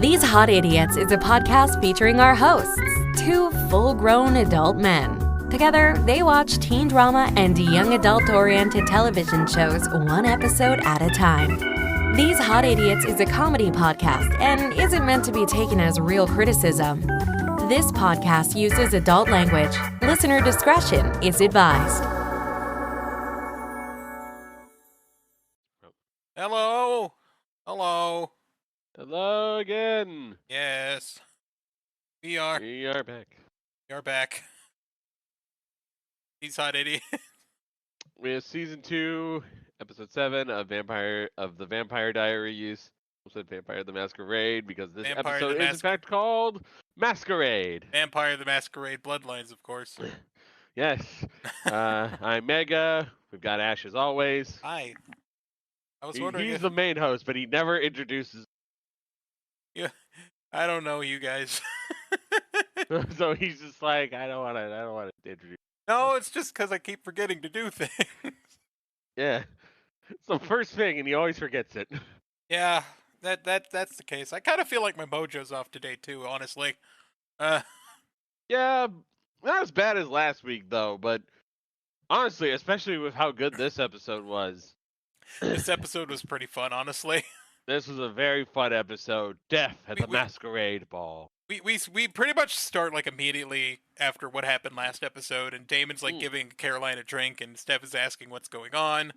These Hot Idiots is a podcast featuring our hosts, two full-grown adult men. Together, they watch teen drama and young adult-oriented television shows one episode at a time. These Hot Idiots is a comedy podcast and isn't meant to be taken as real criticism. This podcast uses adult language. Listener discretion is advised. Hello? Hello? Hello again. Yes. We are back. We are back. He's Hot Idiot. We have season 2, episode 7 of the Vampire Diaries. I said Vampire the Masquerade because this Vampire episode the is in fact called Masquerade. Vampire the Masquerade Bloodlines, of course. Yes. I'm Mega. We've got Ash as always. Hi. I was wondering He's if... the main host, but he never introduces. Yeah, I don't know you guys. So he's just like, I don't want to introduce. No, it's just because I keep forgetting to do things. Yeah. It's the first thing, and he always forgets it. Yeah, that's the case. I kind of feel like my mojo's off today too, honestly. Yeah, not as bad as last week though, but honestly, especially with how good this episode was. This episode was pretty fun, honestly. This was a very fun episode. Death at the Masquerade Ball. We pretty much start like immediately after what happened last episode, and Damon's like giving Caroline a drink, and Steph is asking what's going on,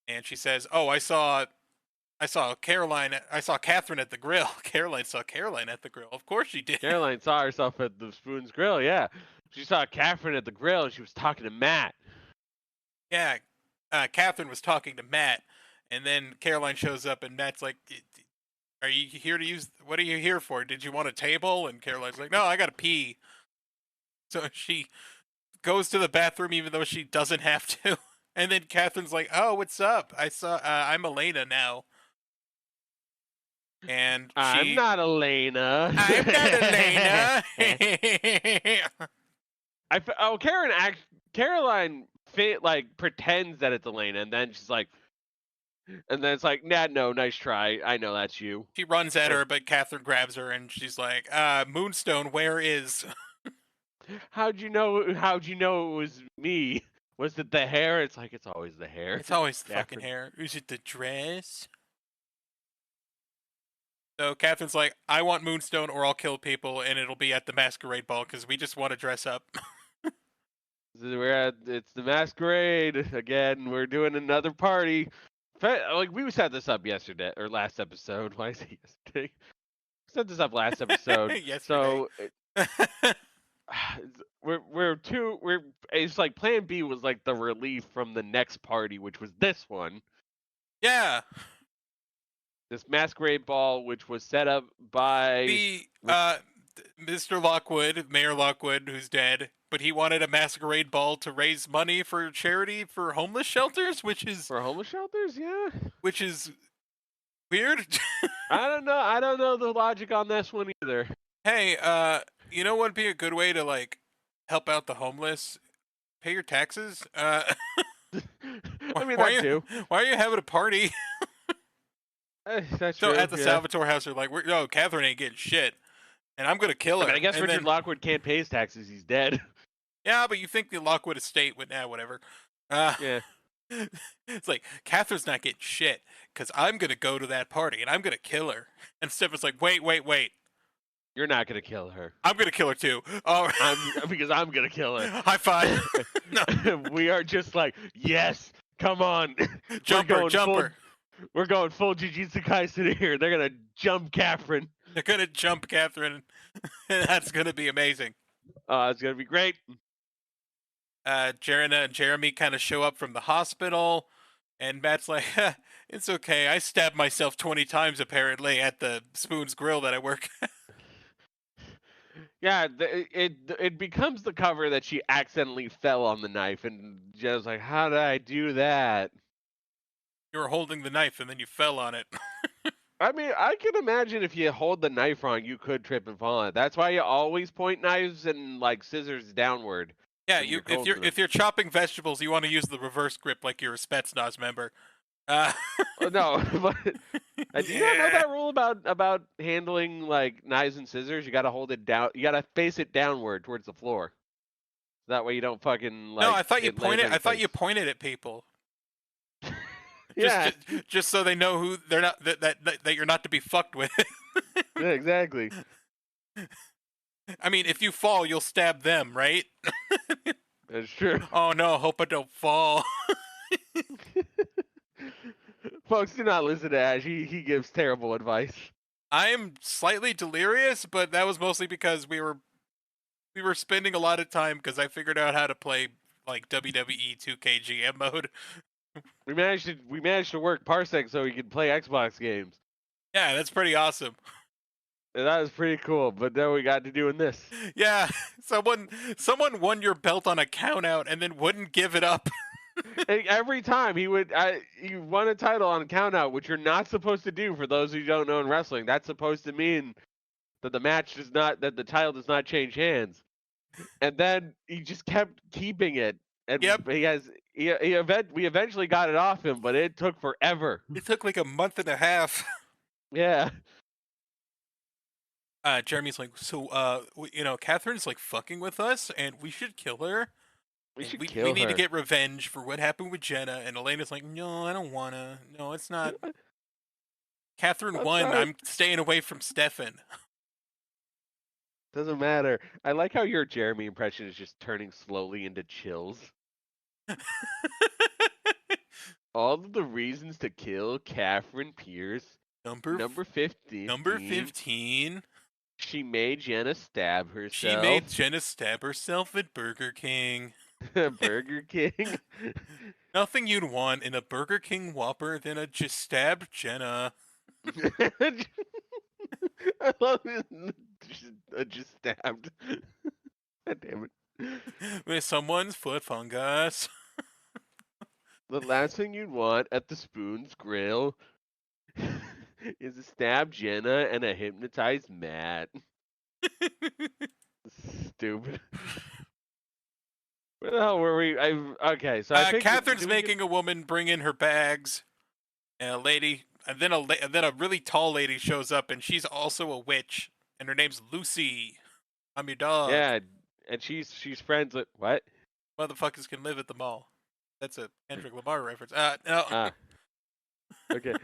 and she says, "Oh, I saw Caroline. I saw Katherine at the grill." Caroline saw Caroline at the grill. Of course she did. Caroline saw herself at the Spoon's grill. Yeah, she saw Katherine at the grill, and she was talking to Matt. Yeah, Katherine was talking to Matt. And then Caroline shows up, and Matt's like, "Are you here to use? What are you here for? Did you want a table?" And Caroline's like, "No, I gotta pee." So she goes to the bathroom, even though she doesn't have to. And then Catherine's like, "Oh, what's up? I'm Elena now." And I'm not Elena. I'm not Elena. Caroline pretends that it's Elena, and then she's like. And then it's like, nah, no, nice try. I know that's you. She runs at her, but Katherine grabs her, and she's like, Moonstone, where is... How'd you know it was me? Was it the hair? It's like, it's always the hair. It's always the fucking hair. Is it the dress? So Catherine's like, I want Moonstone or I'll kill people, and it'll be at the Masquerade Ball, because we just want to dress up. It's the Masquerade. Again, we're doing another party. Like, we set this up yesterday, or last episode. Why is it yesterday? We set this up last episode. Yesterday. So, it's like plan B was like the relief from the next party, which was this one. Yeah. This Masquerade Ball, which was set up by... Mr. Lockwood, Mayor Lockwood, who's dead, but he wanted a masquerade ball to raise money for charity for homeless shelters, which is... For homeless shelters, yeah. Which is weird. I don't know the logic on this one either. Hey, you know what'd be a good way to, like, help out the homeless? Pay your taxes? I mean, that too. Why are you having a party? That's so true, at the Salvatore house, they're like, no, Katherine ain't getting shit. And I'm going to kill her. I mean, I guess Richard Lockwood can't pay his taxes. He's dead. Yeah, but you think the Lockwood estate would... whatever. Yeah. It's like, Catherine's not getting shit, because I'm going to go to that party, and I'm going to kill her. And Stefan's like, wait. You're not going to kill her. I'm going to kill her, too. Because I'm going to kill her. High five. No. We are just like, yes, come on. Jumper. We're going full Jujutsu Kaisen here. They're going to jump Katherine. They're going to jump Katherine, and that's going to be amazing. It's going to be great. Jarena and Jeremy kind of show up from the hospital, and Matt's like, it's okay. I stabbed myself 20 times, apparently, at the Spoon's Grill that I work at. Yeah, it becomes the cover that she accidentally fell on the knife, and Jenna's like, how did I do that? You were holding the knife, and then you fell on it. I mean, I can imagine if you hold the knife wrong, you could trip and fall on it. That's why you always point knives and like scissors downward. Yeah, if you're chopping vegetables, you want to use the reverse grip like you're a Spetsnaz member. Uh, No, but do you not know that rule about handling like knives and scissors? You got to hold it down. You got to face it downward towards the floor. That way you don't fucking No, like I thought you it lands pointed. on I your thought you face. pointed at people. Yeah. Just so they know who they're not. That you're not to be fucked with. Yeah, exactly. I mean, if you fall, you'll stab them, right? That's true. Oh no, hope I don't fall. Folks, do not listen to Ash. He gives terrible advice. I am slightly delirious, but that was mostly because we were spending a lot of time because I figured out how to play like WWE 2K GM mode. We managed to work Parsec so we could play Xbox games. Yeah, that's pretty awesome. And that was pretty cool. But then we got to doing this. Yeah, someone won your belt on a count out and then wouldn't give it up. And every time he won a title on a count out, which you're not supposed to do for those who don't know in wrestling. That's supposed to mean that the title does not change hands. And then he just kept keeping it. And Yep. we eventually got it off him, but it took forever. It took like a month and a half. Yeah. Jeremy's like, so, Catherine's like fucking with us, and we should kill her. We We need to get revenge for what happened with Jenna. And Elena's like, no, I don't wanna. No, it's not. Catherine won. sorry. I'm staying away from Stefan. Doesn't matter. I like how your Jeremy impression is just turning slowly into chills. All of the reasons to kill Catherine Pierce. Number 15. Number 15. She made Jenna stab herself. She made Jenna stab herself at Burger King. Burger King. Nothing you'd want in a Burger King Whopper than a just stabbed Jenna. I love it. Just stabbed. God damn it. With someone's foot fungus. The last thing you'd want at the Spoon's Grill is a stabbed Jenna and a hypnotized Matt. Stupid. Where the hell were we? Okay, so I think Catherine's making a woman bring in her bags, and a lady, and then a really tall lady shows up, and she's also a witch, and her name's Lucy. I'm your dog. Yeah, and she's friends with what? Motherfuckers can live at the mall. That's a Kendrick Lamar reference. No. Okay.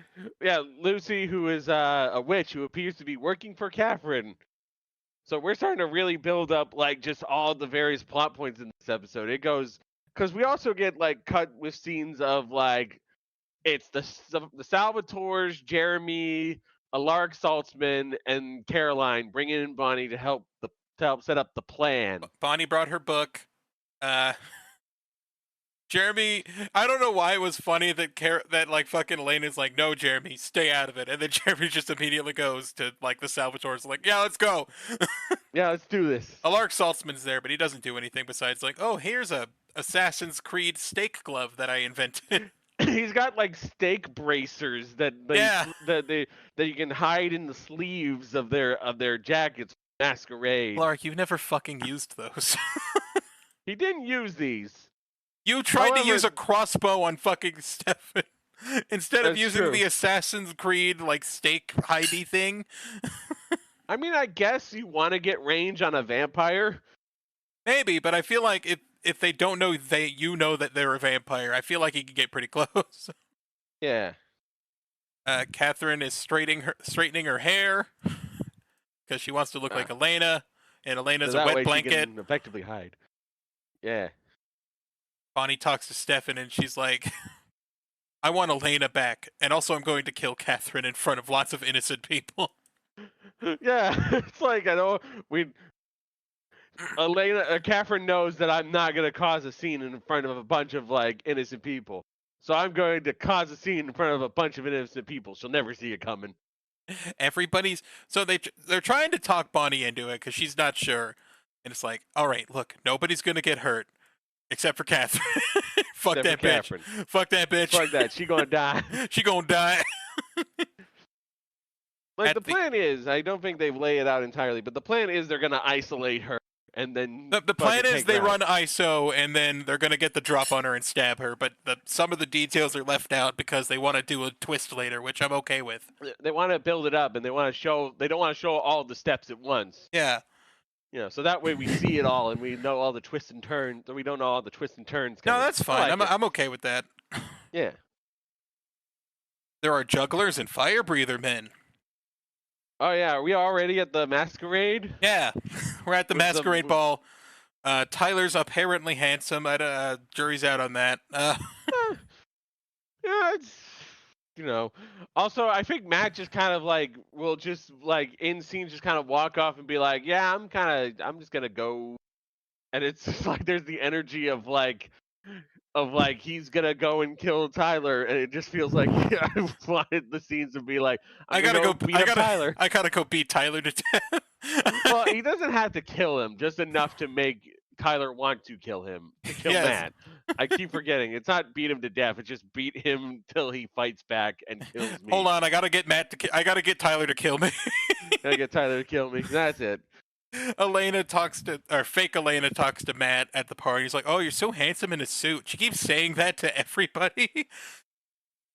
Yeah, Lucy, who is a witch who appears to be working for Catherine. So we're starting to really build up like just all the various plot points in this episode. It goes because we also get like cut with scenes of like it's the Salvatores, Jeremy, Alaric Saltzman, and Caroline bringing in Bonnie to help set up the plan. Bonnie brought her book. Jeremy, I don't know why it was funny that like fucking Elena's like, no, Jeremy, stay out of it, and then Jeremy just immediately goes to like the Salvatores, like, yeah, let's go. Yeah, let's do this. Alaric Saltzman's there, but he doesn't do anything besides like, oh, here's a Assassin's Creed steak glove that I invented. He's got like steak bracers that you can hide in the sleeves of their jackets. Masquerade. Alaric, you've never fucking used those. He didn't use these. You tried to use a crossbow on fucking Stefan instead of using the Assassin's Creed like steak hidey thing. I mean, I guess you want to get range on a vampire. Maybe, but I feel like if they don't know you know that they're a vampire, I feel like he could get pretty close. Yeah. Catherine is straightening her hair because she wants to look like Elena, and Elena's so a wet way blanket. She can effectively hide. Yeah. Bonnie talks to Stefan, and she's like, I want Elena back, and also I'm going to kill Catherine in front of lots of innocent people. Yeah, it's like, Catherine knows that I'm not going to cause a scene in front of a bunch of, like, innocent people. So I'm going to cause a scene in front of a bunch of innocent people. She'll never see it coming. So they're trying to talk Bonnie into it because she's not sure. And it's like, all right, look, nobody's going to get hurt. Except for Catherine. Fuck that bitch. Catherine. Fuck that bitch. Fuck that. She gonna die. She gonna die. Like the plan is, I don't think they lay it out entirely, but the plan is they're gonna isolate her and then The plan fucking is take they her out. run ISO, and then they're going to get the drop on her and stab her, but some of the details are left out because they want to do a twist later, which I'm okay with. They want to build it up, and they don't want to show all the steps at once. Yeah. So that way we see it all, and we know all the twists and turns. We don't know all the twists and turns coming. No, that's fine. I'm okay with that. Yeah. There are jugglers and fire breather men. Oh yeah, are we already at the Masquerade? Yeah, we're at the With the- Masquerade Ball. Tyler's apparently handsome. Jury's out on that. Yeah, it's Also, I think Matt just kind of will just in scene just kind of walk off and be like, "Yeah, I'm just gonna go," and it's just like there's the energy of he's gonna go and kill Tyler, and it just feels like I wanted the scenes to be like, I gotta go beat up Tyler. I gotta go beat Tyler to death. Well, he doesn't have to kill him, just enough to make Tyler want to kill him, to kill Yes. Matt. I keep forgetting. It's not beat him to death. It's just beat him till he fights back and kills me. Hold on, I gotta get I gotta get Tyler to kill me. Gotta get Tyler to kill me. That's it. fake Elena talks to Matt at the party. He's like, "Oh, you're so handsome in a suit." She keeps saying that to everybody.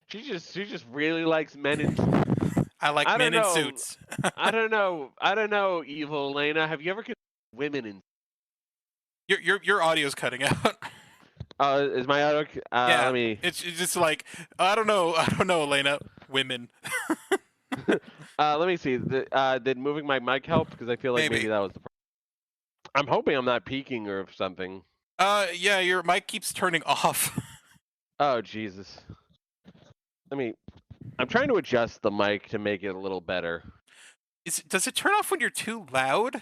She just really likes men in. I like men in suits. I don't know, evil Elena. Have you ever considered women in? Your audio's cutting out. Is my audio? Yeah, Let me. it's just like I don't know, Elena. Women. Let me see. Did moving my mic help? Because I feel like maybe that was the problem. I'm hoping I'm not peaking or something. Yeah, your mic keeps turning off. Oh Jesus. I'm trying to adjust the mic to make it a little better. Does it turn off when you're too loud?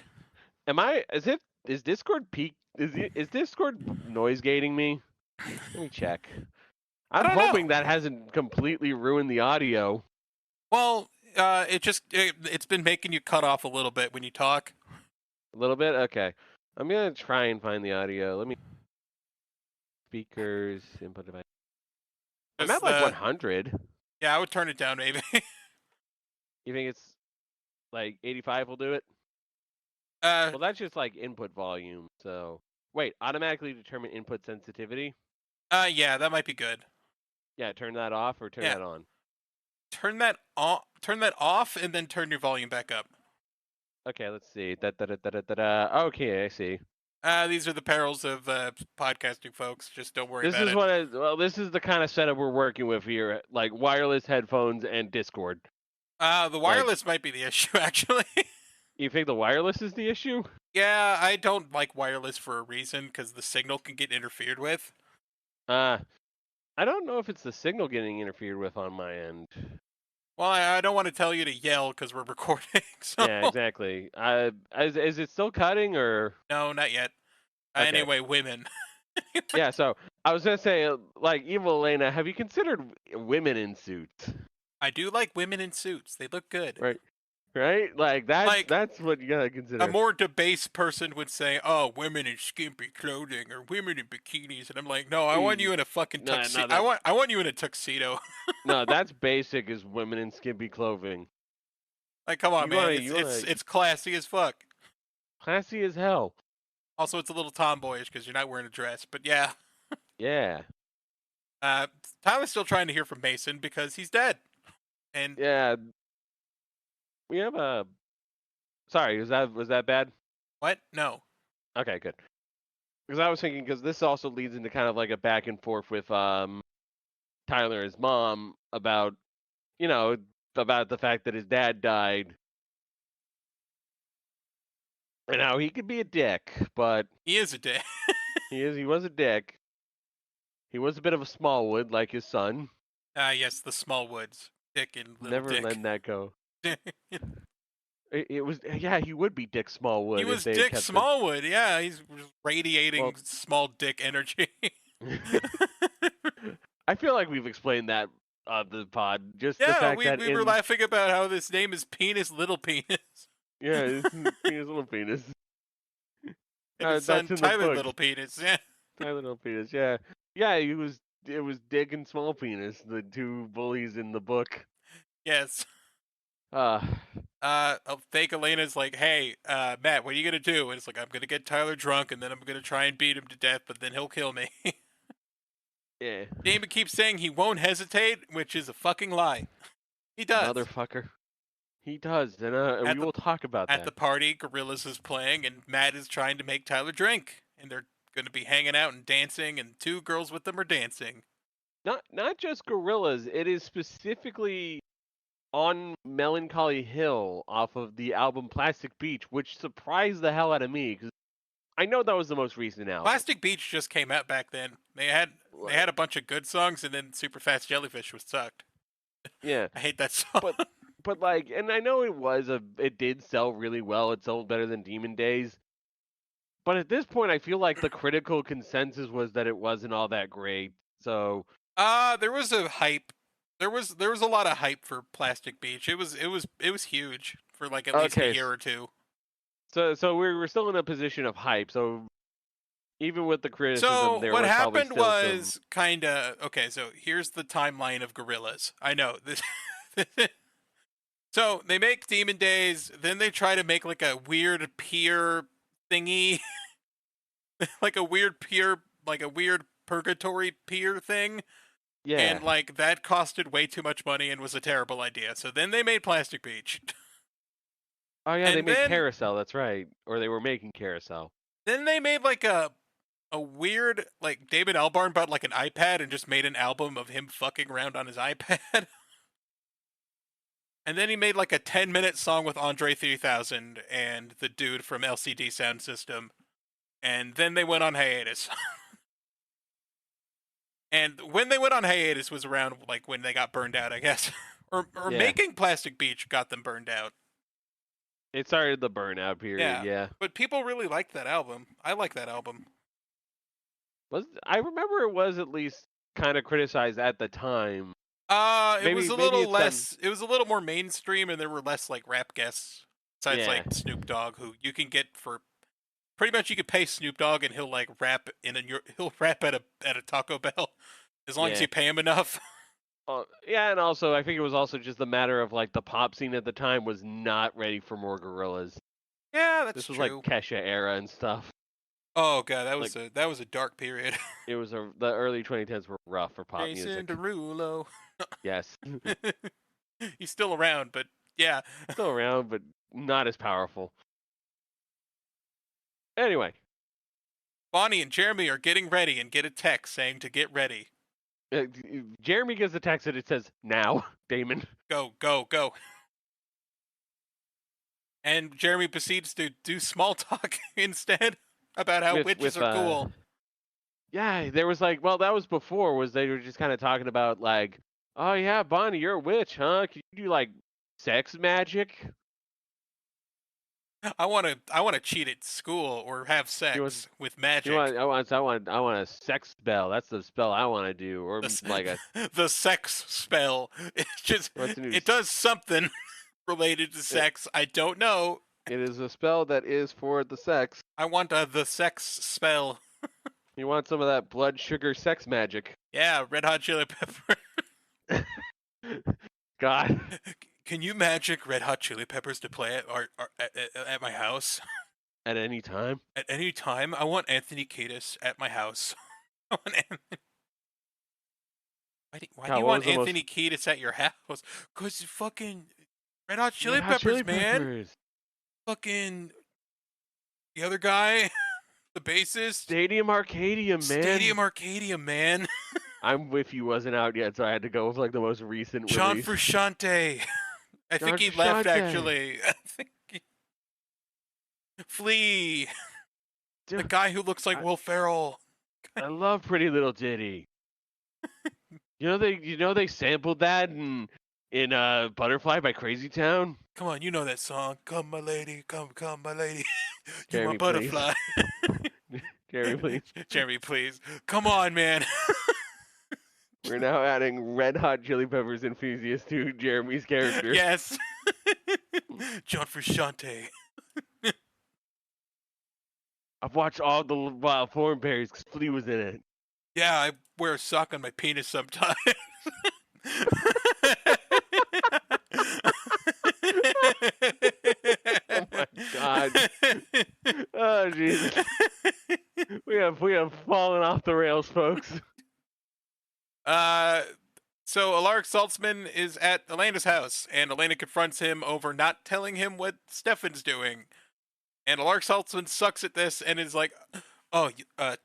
Is Discord peak? Is Discord noise gating me? Let me check. I'm hoping that hasn't completely ruined the audio. Well, it's been making you cut off a little bit when you talk. A little bit? Okay. I'm gonna try and find the audio. Let me speakers, input device. I'm at 100. Yeah, I would turn it down maybe. You think it's 85 will do it? Well, that's just input volume. So wait, automatically determine input sensitivity. Yeah, that might be good. Yeah, turn that off or turn that on. Turn that off, and then turn your volume back up. Okay, let's see. Okay, I see. These are the perils of podcasting, folks. Just don't worry This about it. This is the kind of setup we're working with here, like wireless headphones and Discord. The wireless might be the issue, actually. You think the wireless is the issue? Yeah, I don't like wireless for a reason, because the signal can get interfered with. I don't know if it's the signal getting interfered with on my end. Well, I don't want to tell you to yell because we're recording. So. Yeah, exactly. Is it still cutting or? No, not yet. Okay. Anyway, women. Yeah, so I was gonna say, evil Elena, have you considered women in suits? I do like women in suits. They look good. Right? That's what you gotta consider. A more debased person would say, "Oh, women in skimpy clothing or women in bikinis," and I'm like, "No, I want you in a fucking tuxedo. I want you in a tuxedo." No, that's basic. Is women in skimpy clothing. Like, come on, man. It's classy as fuck. Classy as hell. Also, it's a little tomboyish because you're not wearing a dress. But yeah. Yeah. Tyler's still trying to hear from Mason because he's dead. And yeah. We have a. Sorry, was that bad? What? No. Okay, good. Because I was thinking, because this also leads into kind of like a back and forth with Tyler and his mom about, about the fact that his dad died, and how he could be a dick, but he is a dick. He was a dick. He was a bit of a Smallwood, like his son. Yes, the Smallwoods. Dick and little Never Dick. letting that go. It was, he would be Dick Smallwood. He was Dick Smallwood, yeah. He's radiating small dick energy. I feel like we've explained that on the pod. Just the fact that we were laughing about how this name is Penis Little Penis. Yeah, it's Penis Little Penis. And his son Tyler Little Penis, yeah. Tyler Little Penis, yeah. Yeah, it was Dick and Small Penis, the two bullies in the book. Yes. fake Elena's like, hey, Matt, what are you gonna do? And it's like, I'm gonna get Tyler drunk, and then I'm gonna try and beat him to death, but then he'll kill me. Yeah. Damon keeps saying he won't hesitate, which is a fucking lie. He does. Motherfucker. He does, and we will talk about At that. the party, Gorillaz is playing, and Matt is trying to make Tyler drink, and they're gonna be hanging out and dancing, and two girls with them are dancing. Not just Gorillaz. It is specifically on Melancholy Hill off of the album Plastic Beach, which surprised the hell out of me because I know that was the most recent album. Plastic Beach just came out back then. They had a bunch of good songs, and then Super Fast Jellyfish was sucked. Yeah, I hate that song. but like, and I know it did sell really well. It sold better than Demon Days. But at this point, I feel like the critical consensus was that it wasn't all that great. So, there was a hype. There was a lot of hype for Plastic Beach. It was huge for like at least a year or two. So we were still in a position of hype. So even with the criticism, so there what was happened probably was kind of okay. So here's the timeline of Gorillaz. I know this. So they make Demon Days, then they try to make like a weird peer thingy, like a weird purgatory peer thing. Yeah. And like that costed way too much money and was a terrible idea. So then they made Plastic Beach. Oh yeah, they And made then- Carousel. That's right, or they were making Carousel. Then they made like a weird, like David Albarn bought like an iPad and just made an album of him fucking around on his iPad. And then he made like a 10-minute song with Andre 3000 and the dude from LCD Sound System. And then they went on hiatus. And when they went on hiatus was around like when they got burned out, I guess. or Yeah. making Plastic Beach got them burned out. It started the burnout period. Yeah. But people really liked that album. I like that album. I remember it was at least kind of criticized at the time. It was a little it's less. It was a little more mainstream, and there were less like rap guests. Besides, Yeah. like Snoop Dogg, who you can get for pretty much you could pay Snoop Dogg, and he'll like rap he'll rap at a Taco Bell, as long as Yeah. you pay him enough. Yeah, and also I think it was also just a matter of like the pop scene at the time was not ready for more Gorillaz. Yeah, that's This was true. like Kesha era and stuff. Oh god, that was a dark period. It was the early 2010s were rough for pop Jason music. Derulo. Yes, He's still around, but yeah. still around, but not as powerful. Anyway, Bonnie and Jeremy are getting ready and get a text saying to get ready. Jeremy gets a text and it says, "Now, Damon." Go, go, go. And Jeremy proceeds to do small talk instead about how witches are cool. Yeah, there was like, well, that was before. Was they were just kind of talking about like, oh yeah, Bonnie, you're a witch, huh? Can you do like sex magic? I want to cheat at school or have sex with magic. I want a sex spell. That's the spell I want to do, or like a the sex spell. It's just it does something related to sex. I don't know. It is a spell that is for the sex. I want the sex spell. You want some of that blood sugar sex magic? Yeah, Red Hot Chili Pepper. God. Can you magic Red Hot Chili Peppers to play at my house? At any time? At any time? I want Anthony Kiedis at my house. I want Anthony... Why do you want Anthony Kiedis at your house? Because fucking Red Hot Chili Peppers, man. Fucking the other guy, the bassist. Stadium Arcadium, man. Stadium Arcadium, man. I'm with you wasn't out yet, so I had to go with like the most recent John release. Frusciante. I think he left actually. I think Flea. Dude, the guy who looks like Will Ferrell. I love Pretty Little Ditty. You know they sampled that in Butterfly by Crazy Town. Come on, you know that song. Come my lady, come my lady. You Jeremy, my butterfly. Jeremy, please. Jeremy, please. Come on, man. We're now adding Red Hot Chili Peppers enthusiast to Jeremy's character. Yes. John Frusciante. I've watched all the Wild Thornberries because Flea was in it. Yeah, I wear a sock on my penis sometimes. We have fallen off the rails, folks. So Alaric Saltzman is at Elena's house, and Elena confronts him over not telling him what Stefan's doing. And Alaric Saltzman sucks at this and is like, "Oh,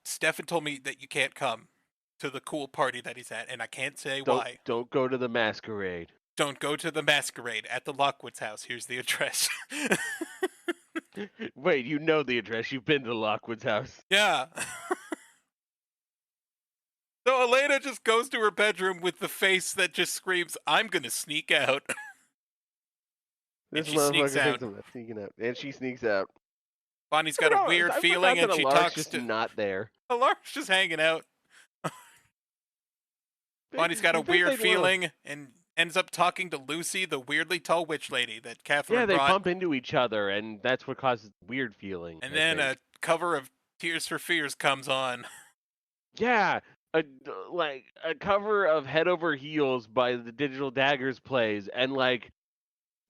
Stefan told me that you can't come to the cool party that he's at, and I can't say why. Don't go to the Masquerade. Don't go to the Masquerade at the Lockwood's house. Here's the address." Wait, you know the address. You've been to Lockwood's house. Yeah. So Elena just goes to her bedroom with the face that just screams, "I'm gonna sneak out." This she sneaks motherfucker out. thinks I'm sneaking out. And she sneaks out. Bonnie's got a weird feeling, and she talks just to not there. Alaric's just hanging out. Bonnie's got a weird feeling and ends up talking to Lucy, the weirdly tall witch lady that Katherine they brought. bump into each other, and that's what causes weird feeling. And then a cover of Tears for Fears comes on. Yeah, a cover of Head Over Heels by the Digital Daggers plays, and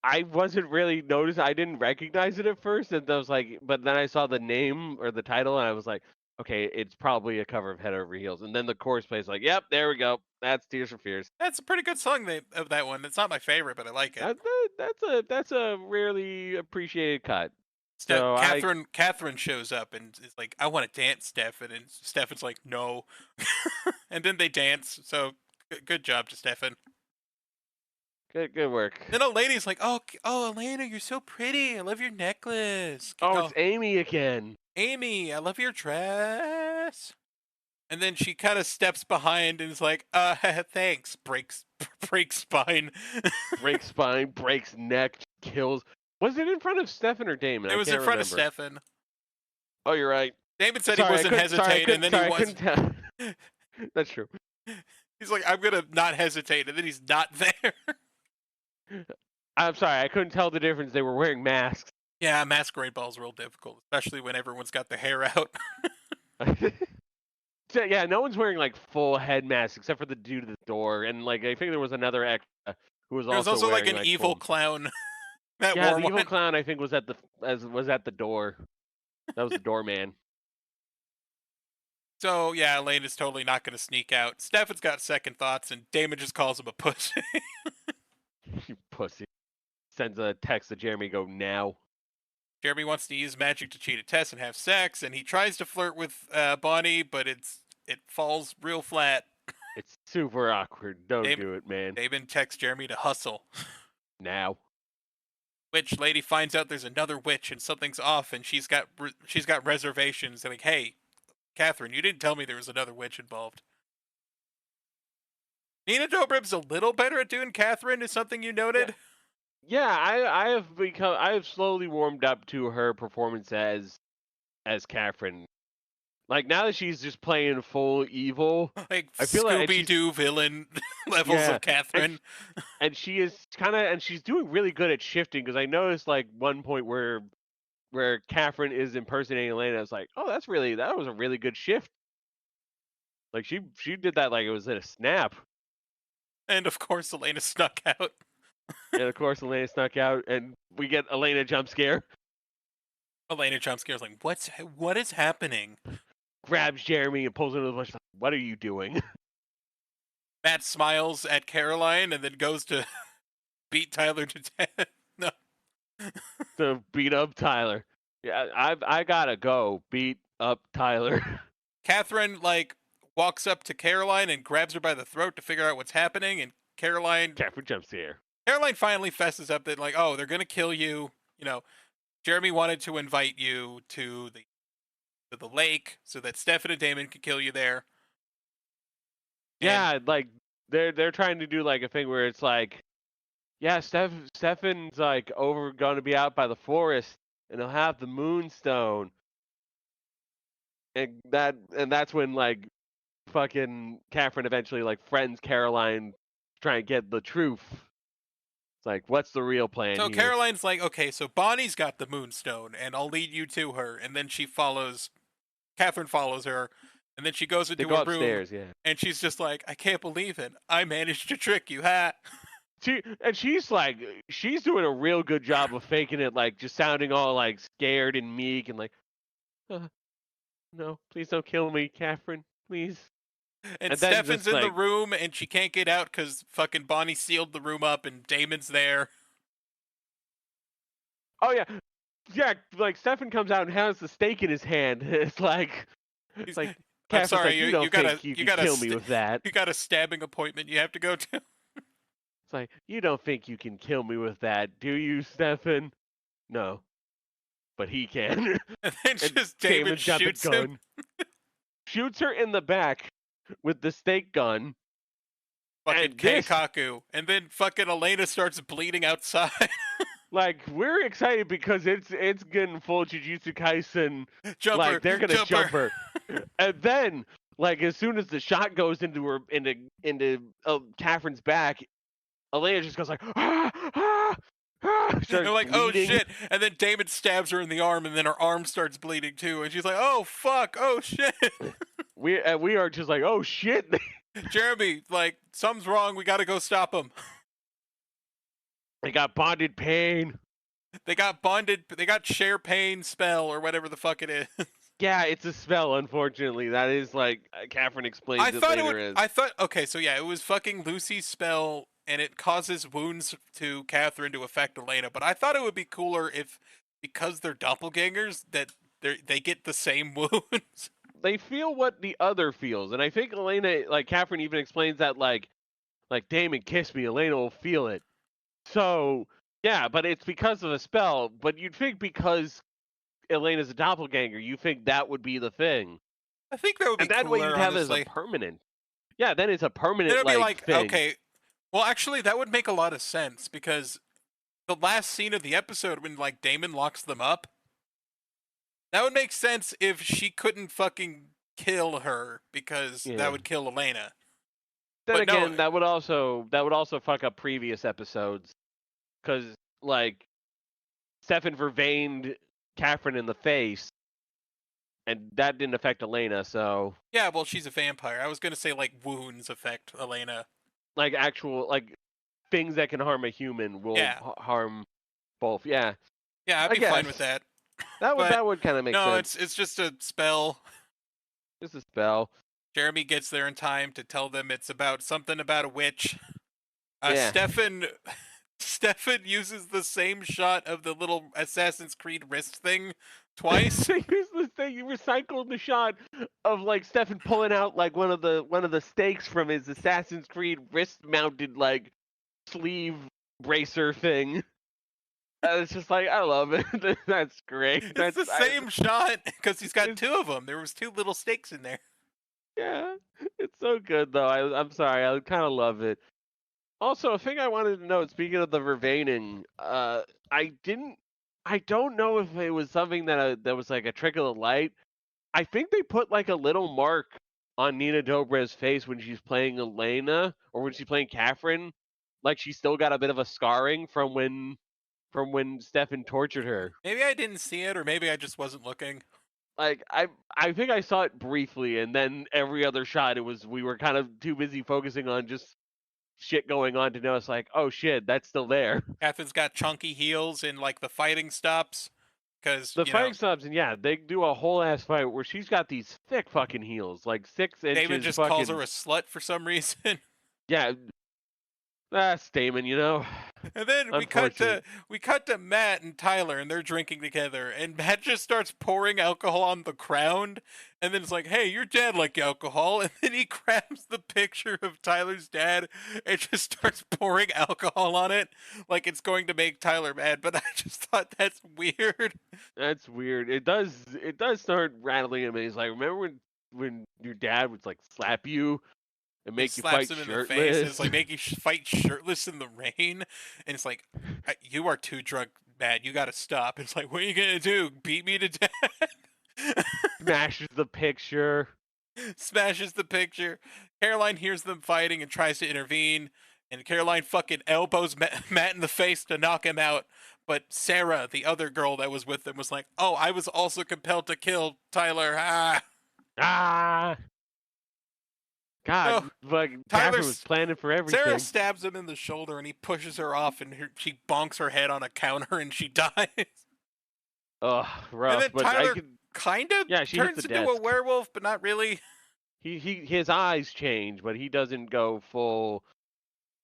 I wasn't really noticed. I didn't recognize it at first, and I was like, but then I saw the name or the title, and I was like, okay, it's probably a cover of Head Over Heels. And then the chorus plays, like, yep, there we go. That's Tears for Fears. That's a pretty good song of that one. It's not my favorite, but I like it. That's a rarely appreciated cut. So Katherine shows up and is like, "I want to dance, Stefan," and Stefan's like, "No," and then they dance. So good job to Stefan. Good work. Then a lady's like, "Oh, Elena, you're so pretty. I love your necklace." It's Amy again. "Amy, I love your dress." And then she kind of steps behind and is like, "Thanks." Breaks spine. Breaks spine, breaks neck, kills. Was it in front of Stefan or Damon? It was in front of Stefan. Oh, you're right. Damon said he wasn't hesitating, and then he was. That's true. He's like, "I'm gonna not hesitate," and then he's not there. I'm sorry, I couldn't tell the difference. They were wearing masks. Yeah, Masquerade Ball's real difficult, especially when everyone's got the hair out. So, yeah, no one's wearing full head masks except for the dude at the door, and I think there was another extra who was There was also wearing, an evil clown. The evil clown I think was at the door. That was the doorman. So yeah, Elena's totally not going to sneak out. Stefan's got second thoughts, and Damon just calls him a pussy. You pussy. Sends a text to Jeremy, go now. Jeremy wants to use magic to cheat a test and have sex, and he tries to flirt with Bonnie, but it falls real flat. It's super awkward. Don't do it, man. Damon texts Jeremy to hustle. Now. Witch lady finds out there's another witch and something's off, and she's got reservations. They're like, "Hey, Katherine, you didn't tell me there was another witch involved." Nina Dobrev's a little better at doing Katherine, is something you noted? Yeah, I have slowly warmed up to her performance as Katherine. Now that she's just playing full evil, I feel Scooby-Doo villain levels of Katherine. And she is she's doing really good at shifting, because I noticed one point where Katherine is impersonating Elena. I was like, oh, that was a really good shift. She did that like it was in a snap. And of course, Elena snuck out. And we get Elena jump scare. Elena jump scares like, what is happening? Grabs Jeremy and pulls him into the bush. What are you doing? Matt smiles at Caroline and then goes to beat Tyler to death. No. To beat up Tyler. Yeah, I gotta go beat up Tyler. Katherine walks up to Caroline and grabs her by the throat to figure out what's happening, and Caroline jumps here. Caroline finally fesses up that oh, they're gonna kill you. Jeremy wanted to invite you to the lake so that Stefan and Damon could kill you there. Yeah, they're trying to do a thing where it's yeah, Stefan's going to be out by the forest, and he'll have the moonstone, and that's when fucking Katherine eventually friends Caroline, try and get the truth. It's what's the real plan? So here? Caroline's okay, so Bonnie's got the moonstone, and I'll lead you to her, and then Katherine follows her, and then she goes into her room, upstairs, yeah. And she's just I can't believe it. I managed to trick you, ha! She's doing a real good job of faking it, just sounding all scared and meek, and No, please don't kill me, Catherine. Please. And then Stefan's just in the like, room, and she can't get out because fucking Bonnie sealed the room up, and Damon's there. oh yeah, like Stefan comes out and has the stake in his hand. It's like, He's, I'm Catherine's sorry, like, you don't think you can kill me with that? you got a stabbing appointment you have to go to. It's like, you don't think you can kill me with that, do you, Stefan? No, but he can. And then And just Damon Damon's got the shoots him. gun. Shoots her in the back with the stake gun. Fucking And this- Keikaku. And then fucking Elena starts bleeding outside. Like, we're excited because it's getting full Jujutsu Kaisen. Jumper. Like, they're gonna jumper. jump her. And then, like, as soon as the shot goes into Catherine's back, Elena just goes like, ah, ah, ah. And Starts they're like, bleeding. oh shit. And then Damon stabs her in the arm, and then her arm starts bleeding too. And she's like, oh fuck, oh shit. We are just like, oh shit. Jeremy, like, something's wrong. We gotta go stop him. They got bonded pain. They got share pain spell or whatever the fuck it is. Yeah, it's a spell, unfortunately. That is like Catherine explains it later. Okay, so yeah, it was fucking Lucy's spell, and it causes wounds to Catherine to affect Elena. But I thought it would be cooler if, because they're doppelgangers, that they get the same wounds. They feel what the other feels, and I think Elena, like Catherine, even explains that like Damon kissed me, Elena will feel it. So yeah, but it's because of a spell. But you'd think because Elena's a doppelganger, you think that would be the thing. I think that would be And that cooler, way you'd have it as honestly. a permanent. Yeah, then it's a permanent. It'd be like, thing. okay, well, actually, that would make a lot of sense because the last scene of the episode when like Damon locks them up, that would make sense if she couldn't fucking kill her because that would kill Elena. Then but again, no, that would also fuck up previous episodes, because like Stefan vervained Catherine in the face, and that didn't affect Elena. So yeah, well, she's a vampire. I was gonna say like wounds affect Elena. like actual like things that can harm a human will harm both. Yeah, Yeah, I'd be fine with that. That But would kind of make sense. No, it's just a spell. Just a spell. Jeremy gets there in time to tell them it's about something about a witch. Yeah. Stefan uses the same shot of the little Assassin's Creed wrist thing twice. They use this thing. You recycled the shot of like Stefan pulling out like one of the stakes from his Assassin's Creed wrist-mounted like sleeve bracer thing. It's just like, I love it. That's great. It's the same shot because he's got two of them. There was two little stakes in there. Yeah, it's so good though. I'm sorry, I kind of love it. Also, a thing I wanted to note, speaking of the verveining, I don't know if it was something that was like a trick of the light. I think they put like a little mark on Nina Dobrev's face when she's playing Elena or when she's playing Catherine. Like she's still got a bit of a scarring from when Stefan tortured her. Maybe I didn't see it, or maybe I just wasn't looking. Like I think I saw it briefly, and then every other shot we were kind of too busy focusing on just shit going on to notice like, oh shit, that's still there. Catherine's got chunky heels and like the fighting stops. Because The fighting stops, and yeah, they do a whole ass fight where she's got these thick fucking heels, like 6 inches. Damon just calls her a slut for some reason. Yeah, that's Damon, you know. And then we cut to Matt and Tyler, and they're drinking together. And Matt just starts pouring alcohol on the ground, and then it's like, "Hey, your dad liked alcohol." And then he grabs the picture of Tyler's dad and just starts pouring alcohol on it, like it's going to make Tyler mad. But I just thought that's weird. That's weird. It does start rattling him, and he's like, "Remember when your dad would like slap you?" And make you fight him shirtless. In the face. It's like make you fight shirtless in the rain, and it's like, you are too drunk, Matt. You got to stop. It's like, what are you gonna do? Beat me to death? Smashes the picture. Smashes the picture. Caroline hears them fighting and tries to intervene, and Caroline fucking elbows Matt in the face to knock him out. But Sarah, the other girl that was with them, was like, "Oh, I was also compelled to kill Tyler." Ah. God, like Tyler was planning for everything. Sarah stabs him in the shoulder, and he pushes her off, and she bonks her head on a counter, and she dies. Oh, rough. And then but Tyler kind of Yeah, she hits turns the into a desk. werewolf, but not really. His eyes change, but he doesn't go full.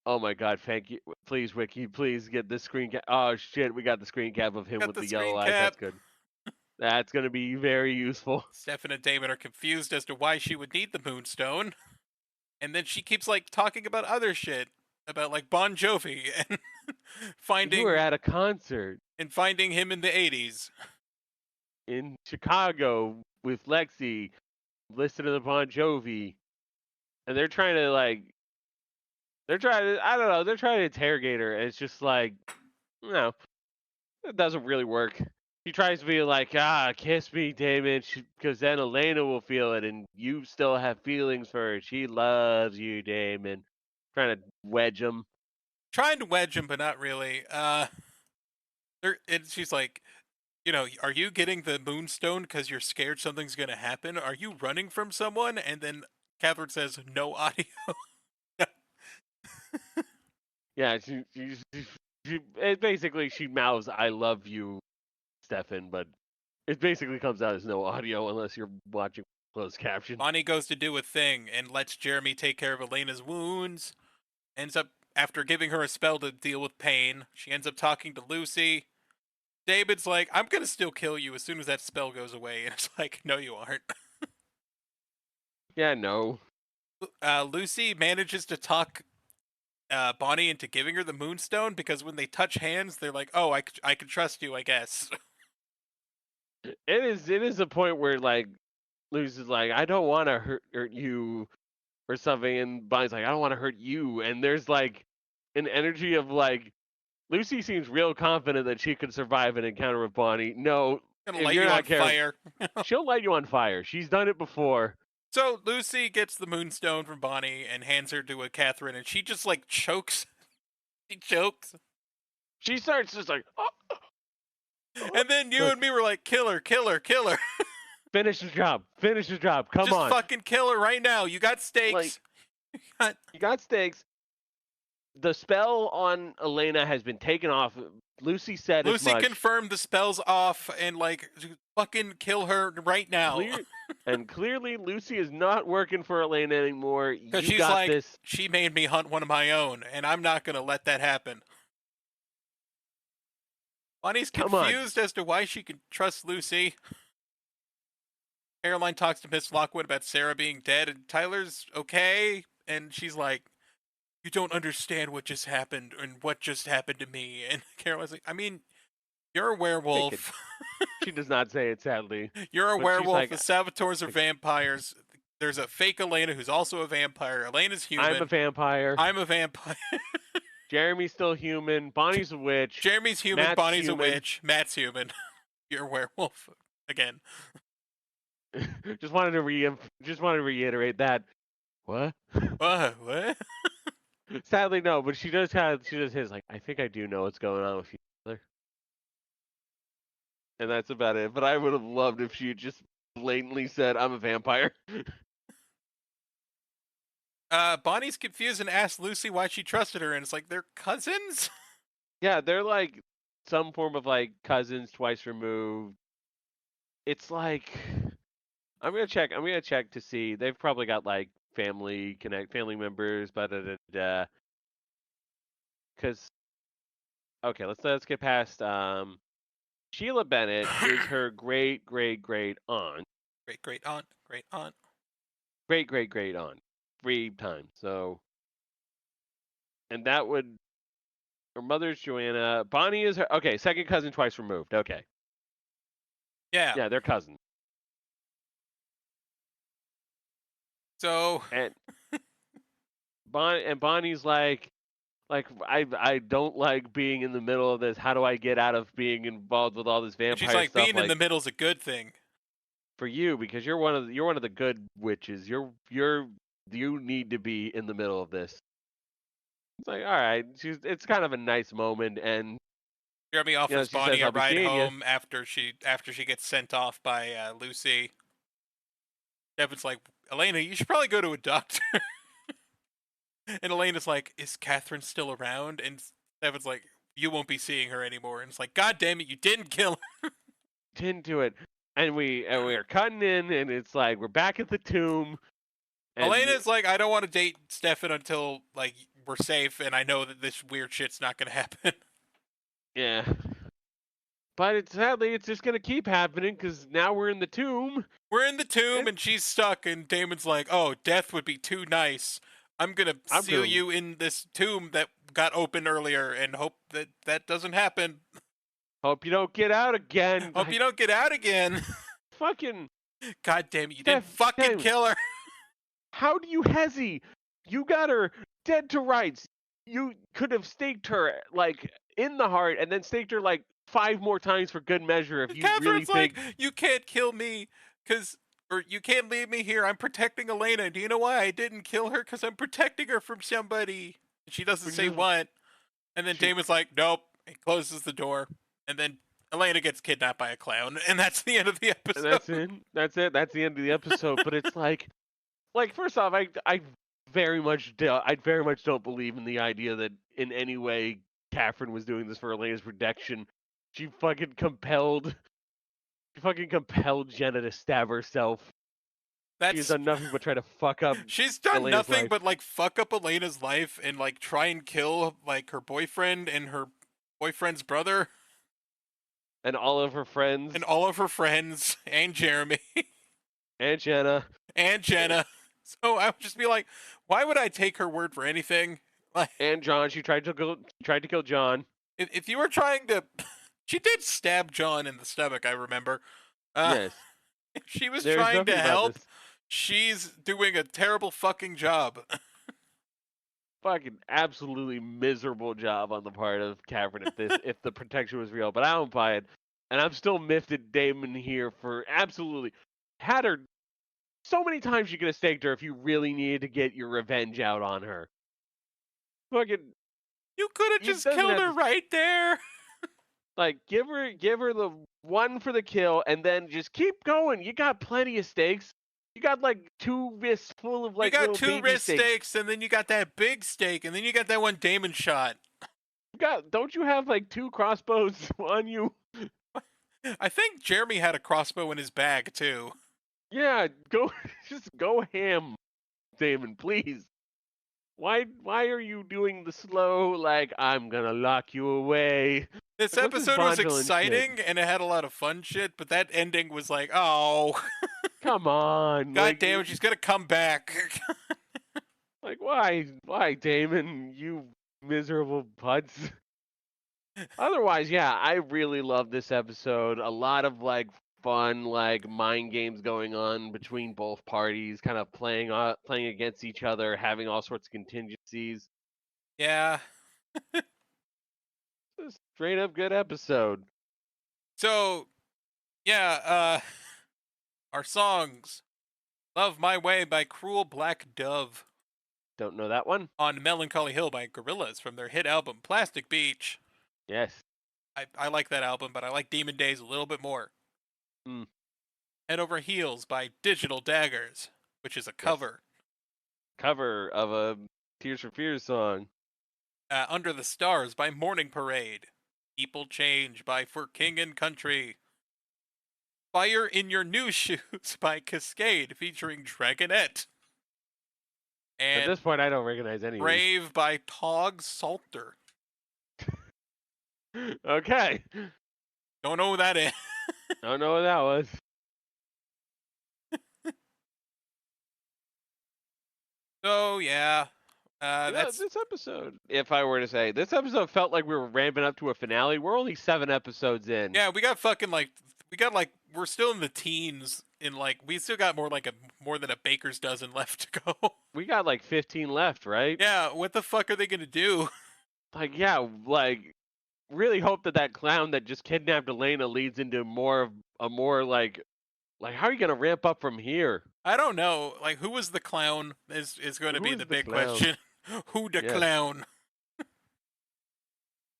Oh my God! Thank you, please, Wiki, please get this screen cap. Oh shit, we got the screen cap of him Got with the the yellow screen eyes. cap. That's good. That's gonna be very useful. Stefan and Damon are confused as to why she would need the Moonstone, and then she keeps like talking about other shit, about like Bon Jovi and You were finding at a concert him in the 80s. in Chicago with Lexi, listening to the Bon Jovi, and they're trying to I don't know, they're trying to interrogate her, and it's just like, no, it doesn't really work. She tries to be like, kiss me, Damon, because then Elena will feel it, and you still have feelings for her. She loves you, Damon. Trying to wedge him. Trying to wedge him, but not really. She's like, are you getting the Moonstone because you're scared something's gonna happen? Are you running from someone? And then Katherine says, no audio. Yeah, basically she mouths, "I love you, Stefan," but it basically comes out as no audio unless you're watching closed caption. Bonnie goes to do a thing and lets Jeremy take care of Elena's wounds. Ends up, after giving her a spell to deal with pain, she ends up talking to Lucy. David's like, I'm gonna still kill you as soon as that spell goes away. And it's like, no, you aren't. Yeah, no. Lucy manages to talk Bonnie into giving her the Moonstone because when they touch hands, they're like, oh, I can trust you, I guess. It is a point where like Lucy's like, "I don't want to hurt you," or something, and Bonnie's like, "I don't want to hurt you," and there's like an energy of like Lucy seems real confident that she could survive an encounter with Bonnie. No, Gonna if light you're you not on careful, fire. she'll light you on fire. She's done it before. So Lucy gets the Moonstone from Bonnie and hands her to a Katherine, and she just like chokes. She chokes. She starts just like, And then you and me were like, kill her, kill her, kill her. finish the job. Finish the job. Come Just on. fucking kill her right now. You got stakes. Like, you got stakes. The spell on Elena has been taken off. Lucy said as Lucy much. confirmed the spell's off and like fucking kill her right now. And clearly Lucy is not working for Elena anymore. Because You she's got like, this. she made me hunt one of my own, and I'm not gonna let that happen. Bonnie's Come on. confused as to why she can trust Lucy. Caroline talks to Miss Lockwood about Sarah being dead, and Tyler's okay, and she's like, you don't understand what just happened and what just happened to me. And Caroline's like, I mean, you're a werewolf. She does not say it, sadly. You're a But she's werewolf. like, The Salvatores are vampires. There's a fake Elena who's also a vampire. Elena's human. I'm a vampire. I'm a vampire. Jeremy's still human. Bonnie's a witch. Jeremy's human. Matt's Bonnie's human. a witch. Matt's human. You're a werewolf again. just wanted to reiterate that. What? What? Sadly, no. But she does his like. I think I do know what's going on with you, brother. And that's about it. But I would have loved if she had just blatantly said, "I'm a vampire." Bonnie's confused and asks Lucy why she trusted her, and it's like they're cousins. Yeah, they're like some form of like cousins twice removed. It's like I'm gonna check to see. They've probably got like family members, but because okay, let's get past Sheila Bennett is her great aunt. Great aunt. Great aunt. 3 times. So and that would her mother's Joanna. Bonnie is her second cousin twice removed. Okay. Yeah. Yeah, they're cousins. So And Bonnie's like I don't like being in the middle of this. How do I get out of being involved with all this vampire she's like, stuff? being in the middle's a good thing for you because you're one of the good witches. You need to be in the middle of this. It's like, all right, it's kind of a nice moment, and Jeremy offers she Bonnie says, a "I'll be ride seeing you." home after she gets sent off by Lucy. Devin's like, Elena, you should probably go to a doctor. And Elena's like, is Katherine still around? And Devin's like, you won't be seeing her anymore. And it's like, God damn it, you didn't kill her. Didn't do it. And we're cutting in, and it's like we're back at the tomb. And Elena's like, I don't want to date Stefan until like we're safe, and I know that this weird shit's not gonna happen. yeah. But sadly, it's just gonna keep happening because now we're in the tomb. We're in the tomb, and she's stuck, and Damon's like, oh, death would be too nice. I'm gonna seal you in this tomb that got open earlier, and hope that that doesn't happen. Hope you don't get out again. Hope you don't get out again. Fucking. God damn it, you didn't fucking kill her. How do you hezzy? You got her dead to rights. You could have staked her like in the heart, and then staked her like 5 more times for good measure. If you Catherine's really think like, you can't kill me, or you can't leave me here. I'm protecting Elena. Do you know why I didn't kill her? Because I'm protecting her from somebody. She doesn't say what. And then Damon's like, nope. He closes the door. And then Elena gets kidnapped by a clown. And that's the end of the episode. And that's it. That's it. That's the end of the episode. But it's like first off, I very much don't believe in the idea that in any way Katherine was doing this for Elena's protection. She fucking compelled Jenna to stab herself. She's done nothing but try to fuck up. She's done Elena's nothing life. but like fuck up Elena's life and like try and kill like her boyfriend and her boyfriend's brother. And all of her friends. And all of her friends. And Jeremy. And Jenna. And Jenna. So I would just be like, why would I take her word for anything? Like, and John. She tried to kill John. If you were trying to... She did stab John in the stomach, I remember. Yes. If she was trying to help, this. She's doing a terrible fucking job. Fucking absolutely miserable job on the part of Katherine if the protection was real, but I don't buy it. And I'm still miffed at Damon here for absolutely had her so many times you could have staked her if you really needed to get your revenge out on her. Fucking you could have just killed her right there. Like give her the one for the kill and then just keep going. You got plenty of stakes. You got like 2 wrists full of like you got little 2 wrist steaks. stakes, and then you got that big stake, and then you got that one Damon shot. Don't you have like 2 crossbows on you? I think Jeremy had a crossbow in his bag too. Yeah, just go ham, Damon, please. Why are you doing the slow like I'm gonna lock you away? This episode was exciting and it had a lot of fun shit, but that ending was like, oh. Come on. God damn it, she's gonna come back. Like, why, Damon, you miserable putz? Otherwise, yeah, I really love this episode. A lot of, like, fun, like, mind games going on between both parties, kind of playing against each other, having all sorts of contingencies. Yeah. It's a straight up good episode. So, yeah, our songs. Love My Way by Cruel Black Dove. Don't know that one. On Melancholy Hill by Gorillaz from their hit album Plastic Beach. Yes. I like that album, but I like Demon Days a little bit more. Head Over Heels by Digital Daggers, which is a cover. Yes. Cover of a Tears for Fears song. Under the Stars by Morning Parade. People Change by For King and Country. Fire in Your New Shoes by Cascade featuring Dragonette. And at this point, I don't recognize any. Brave by Tog Salter. Okay. Don't know who that is. Don't know what that was. So, yeah. That's this episode. If I were to say, this episode felt like we were ramping up to a finale. We're only 7 episodes in. Yeah, we got fucking we're still in the teens. We still got more than a baker's dozen left to go. We got like 15 left, right? Yeah, what the fuck are they gonna do? Really hope that clown that just kidnapped Elena leads into more how are you gonna ramp up from here? I don't know. Like, who was the clown is going to be the big question. Who the clown?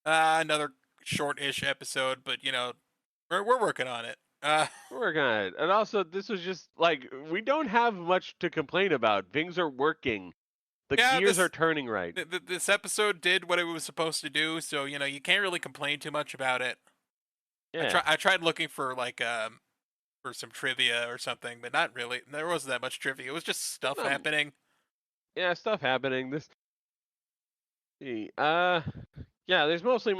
Another short-ish episode, but we're working on it. We're working on it. And also, this was just we don't have much to complain about. Things are working. The gears are turning right. This episode did what it was supposed to do, so you can't really complain too much about it. Yeah. I tried looking for for some trivia or something, but not really. There wasn't that much trivia. It was just stuff happening. Yeah, stuff happening. Yeah, there's mostly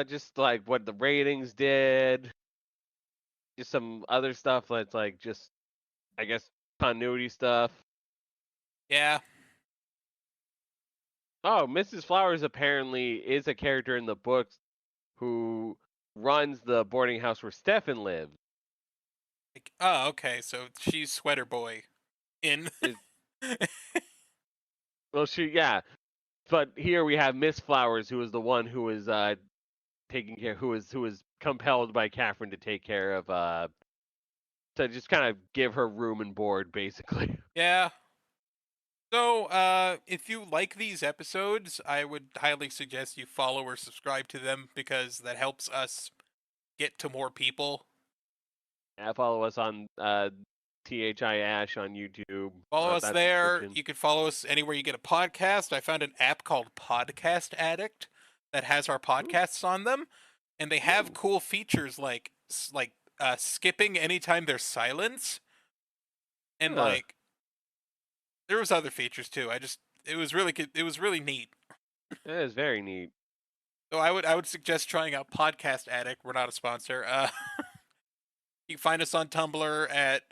just like what the ratings did, just some other stuff that's like just, I guess, continuity stuff. Yeah. Oh, Mrs. Flowers apparently is a character in the books who runs the boarding house where Stefan lives. Like, oh, okay. So she's Sweater Boy in. Well, yeah. But here we have Miss Flowers, who is the one who is taking care, who is compelled by Katherine to take care of, to just kind of give her room and board, basically. Yeah. So, if you like these episodes, I would highly suggest you follow or subscribe to them because that helps us get to more people. Yeah, follow us on THI Ash on YouTube. Follow us there. You can follow us anywhere you get a podcast. I found an app called Podcast Addict that has our podcasts on them, and they have cool features like skipping anytime there's silence, and like there was other features too. It was really neat. It is very neat. So I would suggest trying out Podcast Addict. We're not a sponsor. You can find us on Tumblr at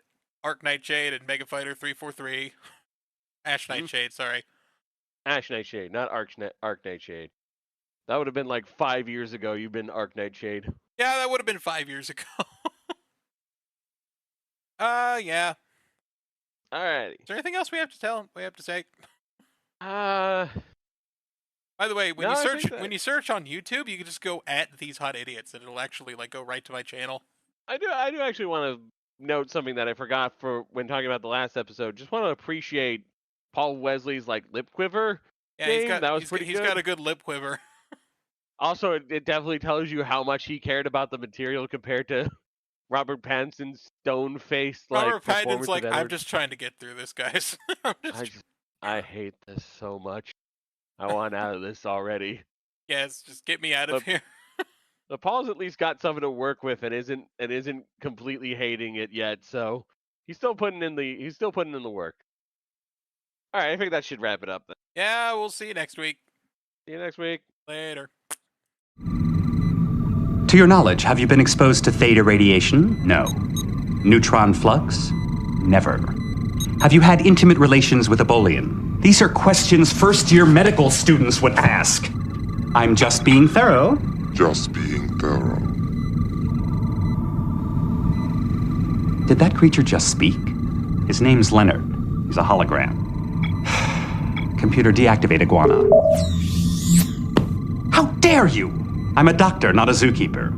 Arc Nightshade and Mega Fighter 343. Ash Nightshade, sorry. Ash Nightshade, not Arc Nightshade. That would have been like 5 years ago. You've been Arc Nightshade. Yeah, that would have been 5 years ago. Yeah. Alrighty. Is there anything else we have to say? By the way, when you search on YouTube, you can just go at These Hot Idiots, and it'll actually like go right to my channel. I do actually want to note something that I forgot for when talking about the last episode. Just want to appreciate Paul Wesley's like lip quiver. Yeah, he's he's got a good lip quiver. Also, it definitely tells you how much he cared about the material compared to Robert Pattinson's stone-faced Robert like. Pattinson's like, I'm just trying to get through this, guys. I hate this so much. I want out of this already. Yes, just get me out of here. But Paul's at least got something to work with and isn't completely hating it yet, so he's still putting in the work. All right, I think that should wrap it up then. Yeah, we'll see you next week. See you next week. Later. To your knowledge, have you been exposed to theta radiation? No. Neutron flux? Never. Have you had intimate relations with a Boolean? These are questions first-year medical students would ask. I'm just being thorough. Just being thorough. Did that creature just speak? His name's Leonard. He's a hologram. Computer deactivate iguana. How dare you! I'm a doctor, not a zookeeper.